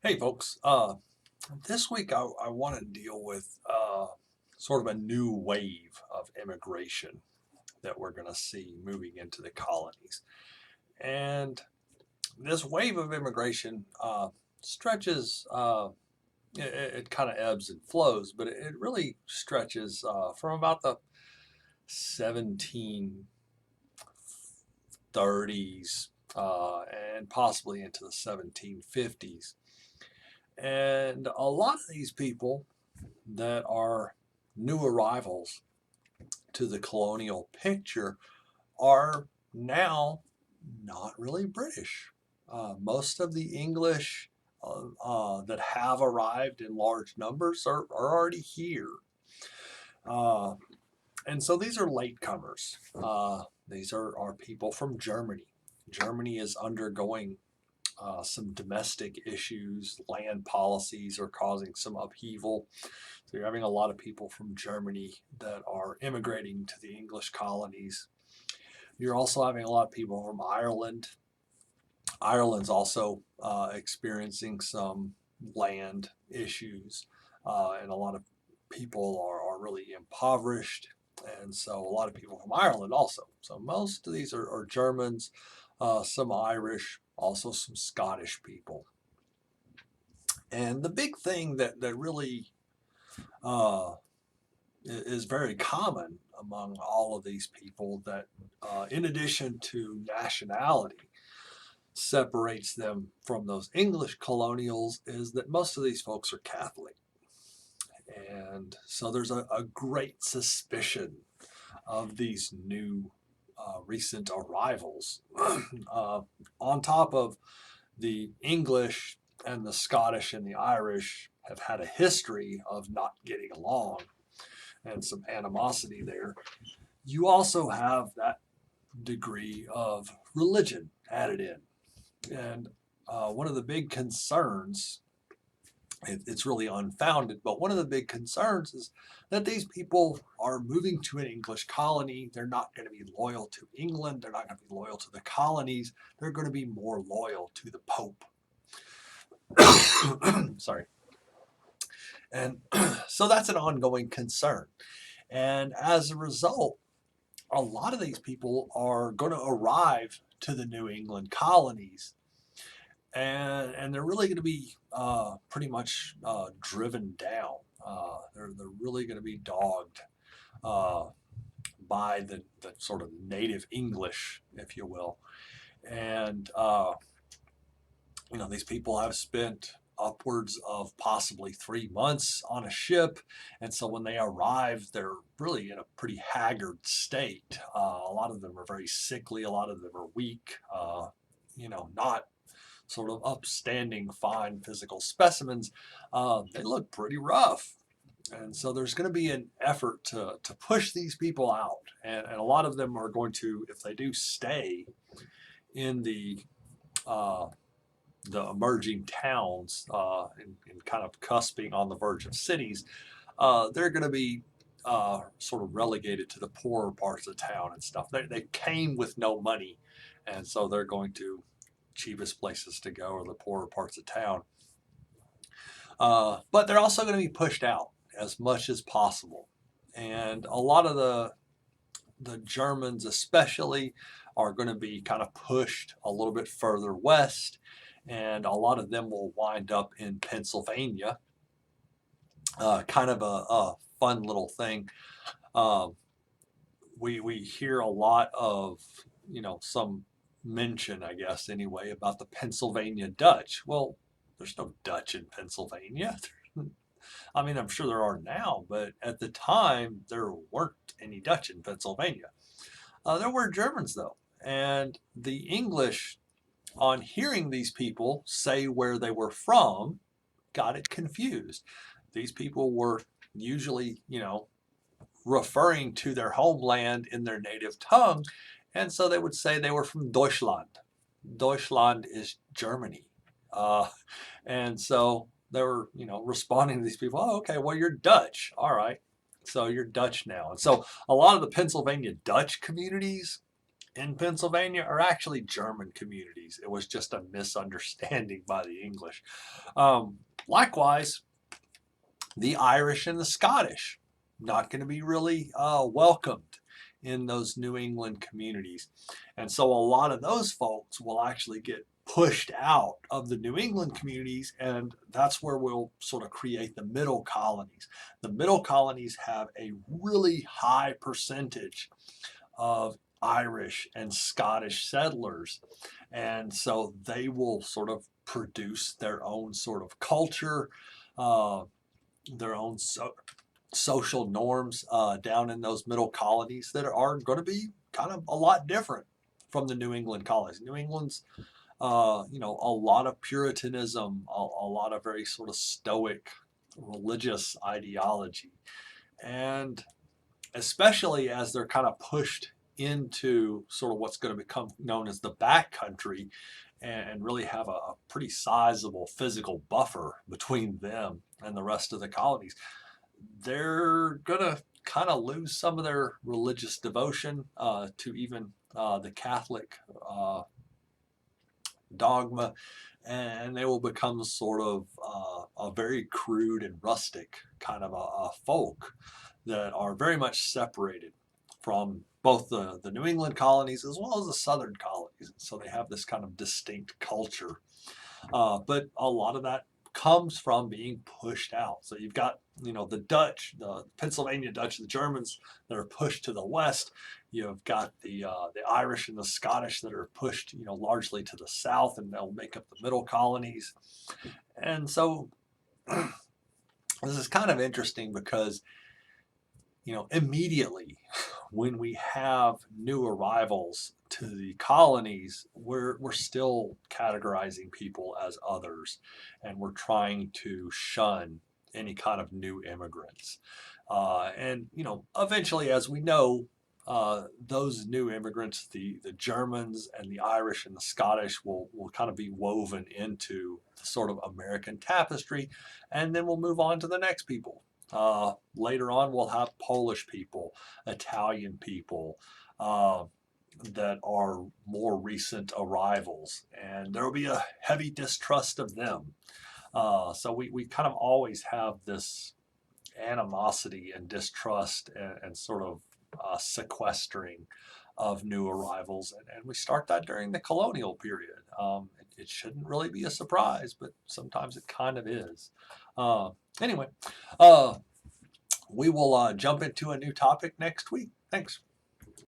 Hey folks, this week I want to deal with sort of a new wave of immigration that we're going to see moving into the colonies. And this wave of immigration stretches, it kind of ebbs and flows, but it really stretches from about the 1730s and possibly into the 1750s. And a lot of these people that are new arrivals to the colonial picture are now not really British. Most of the English that have arrived in large numbers are already here. Uh, and so these are latecomers. These are people from Germany. Germany is undergoing some domestic issues. Land policies are causing some upheaval. So you're having a lot of people from Germany that are immigrating to the English colonies. You're also having a lot of people from Ireland. Ireland's also experiencing some land issues, and a lot of people are really impoverished. And so a lot of people from Ireland also. So most of these are Germans, some Irish, also some Scottish people. And the big thing that really uh, is very common among all of these people that, in addition to nationality, separates them from those English colonials is that most of these folks are Catholic. And so there's a great suspicion of these new recent arrivals. On top of the English and the Scottish and the Irish have had a history of not getting along and some animosity there, you also have that degree of religion added in. And one of the big concerns, it's really unfounded, but one of the big concerns is that these people are moving to an English colony. They're not going to be loyal to England. They're not going to be loyal to the colonies. They're going to be more loyal to the Pope. Sorry. And so that's an ongoing concern. And as a result, a lot of these people are going to arrive to the New England colonies, and they're really going to be pretty much driven down. They're really going to be dogged uh, by the sort of native English, if you will. And these people have spent upwards of possibly 3 months on a ship. And so when they arrive, they're really in a pretty haggard state. A lot of them are very sickly, a lot of them are weak, not sort of upstanding, fine physical specimens. They look pretty rough. And so there's going to be an effort to push these people out. And a lot of them are going to, if they do stay in uh, the emerging towns and kind of cusping on the verge of cities, they're going to be sort of relegated to the poorer parts of town and stuff. They came with no money, and so they're going to cheapest places to go are the poorer parts of town. But they're also going to be pushed out as much as possible. And a lot of the Germans especially are going to be kind of pushed a little bit further west, and a lot of them will wind up in Pennsylvania. Kind of a fun little thing. Um, we hear a lot of some mention, I guess anyway, about the Pennsylvania Dutch. Well, there's no Dutch in Pennsylvania. I mean, I'm sure there are now, but at the time there weren't any Dutch in Pennsylvania. There were Germans though, and the English, on hearing these people say where they were from, got it confused. These people were usually, referring to their homeland in their native tongue, and so they would say they were from Deutschland. Deutschland is Germany. Uh, and so they were, responding to these people, oh, okay, well, you're Dutch. All right. So you're Dutch now. And so a lot of the Pennsylvania Dutch communities in Pennsylvania are actually German communities. It was just a misunderstanding by the English. Likewise, the Irish and the Scottish, not going to be really welcomed in those New England communities. And so a lot of those folks will actually get pushed out of the New England communities, and that's where we'll sort of create the middle colonies. The middle colonies have a really high percentage of Irish and Scottish settlers, and so they will sort of produce their own sort of culture, uh, their own social norms down in those middle colonies that are going to be kind of a lot different from the New England colonies. New England's, a lot of Puritanism, a lot of very sort of stoic religious ideology. And especially as they're kind of pushed into sort of what's going to become known as the back country and really have a pretty sizable physical buffer between them and the rest of the colonies, they're going to kind of lose some of their religious devotion to even the Catholic dogma, and they will become sort of a very crude and rustic kind of a folk that are very much separated from both the New England colonies as well as the Southern colonies. So they have this kind of distinct culture. But a lot of that comes from being pushed out. So you've got, the Dutch, the Pennsylvania Dutch, the Germans that are pushed to the west. You've got the Irish and the Scottish that are pushed, largely to the south, and they'll make up the middle colonies. And so this is kind of interesting because, immediately when we have new arrivals to the colonies, we're still categorizing people as others, and we're trying to shun any kind of new immigrants. And eventually, as we know, those new immigrants, the Germans and the Irish and the Scottish, will kind of be woven into the sort of American tapestry, and then we'll move on to the next people. Later on, we'll have Polish people, Italian people that are more recent arrivals, and there will be a heavy distrust of them. So we kind of always have this animosity and distrust and sort of sequestering of new arrivals, and we start that during the colonial period. It shouldn't really be a surprise, but sometimes it kind of is. Anyway, we will jump into a new topic next week. Thanks.